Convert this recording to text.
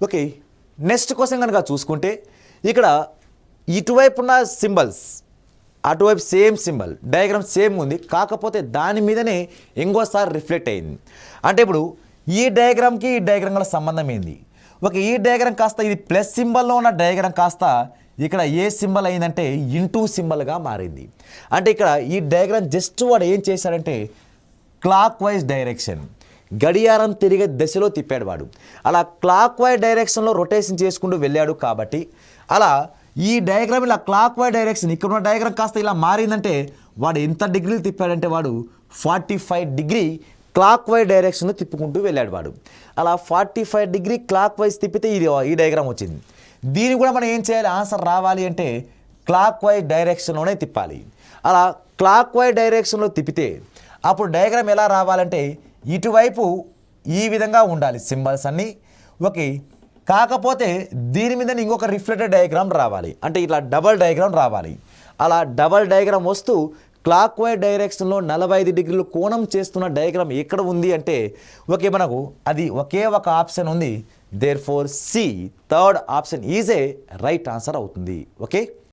Okay, next question కనుక చూసుకుంటే ఇక్కడ ఇటువైపున్న సింబల్స్ అటువైపు సేమ్ సింబల్ డయాగ్రామ్ సేమ్ ఉంది, కాకపోతే దాని మీదనే ఇంకోసారి రిఫ్లెక్ట్ అయింది. అంటే ఇప్పుడు ఈ డయాగ్రామ్కి ఈ డయాగ్రామ్ గల సంబంధం ఏంది? ఓకే, ఈ డయాగ్రామ్ కాస్త ఇది ప్లస్ సింబల్లో ఉన్న డయాగ్రామ్ కాస్త ఇక్కడ ఏ సింబల్ అయిందంటే ఇంటూ సింబల్గా మారింది. అంటే ఇక్కడ ఈ డయాగ్రామ్ జస్ట్ వాడు ఏం చేశాడంటే క్లాక్ వైజ్ డైరెక్షన్, గడియారం తిరిగే దశలో తిప్పాడు వాడు. అలా క్లాక్ వైజ్ డైరెక్షన్లో రొటేషన్ చేసుకుంటూ వెళ్ళాడు. కాబట్టి అలా ఈ డయాగ్రామ్ ఇలా క్లాక్ వైజ్ డైరెక్షన్, ఇక్కడ ఉన్న డయాగ్రామ్ కాస్త ఇలా మారిందంటే వాడు ఎంత డిగ్రీలు తిప్పాడంటే వాడు 45 డిగ్రీ క్లాక్ వైజ్ డైరెక్షన్లో తిప్పుకుంటూ వెళ్ళాడు వాడు. అలా 45 డిగ్రీ క్లాక్ వైజ్ తిప్పితే ఇది ఈ డయాగ్రామ్ వచ్చింది. దీన్ని కూడా మనం ఏం చేయాలి, ఆన్సర్ రావాలి అంటే క్లాక్ వైజ్ డైరెక్షన్లోనే తిప్పాలి. అలా క్లాక్ వైజ్ డైరెక్షన్లో తిప్పితే అప్పుడు డయాగ్రామ్ ఎలా రావాలంటే ఇటువైపు ఈ విధంగా ఉండాలి సింబల్స్ అన్నీ. ఓకే, కాకపోతే దీని మీద ఇంకొక రిఫ్లెక్టెడ్ డయాగ్రామ్ రావాలి, అంటే ఇట్లా డబల్ డయాగ్రామ్ రావాలి. అలా డబల్ డయాగ్రామ్ వస్తూ క్లాక్ వైజ్ డైరెక్షన్లో 45 డిగ్రీలు కోణం చేస్తున్న డయాగ్రామ్ ఎక్కడ ఉంది అంటే ఓకే మనకు అది ఒకే ఒక ఆప్షన్ ఉంది. Therefore C third option is a right answer అవుతుంది. ఓకే.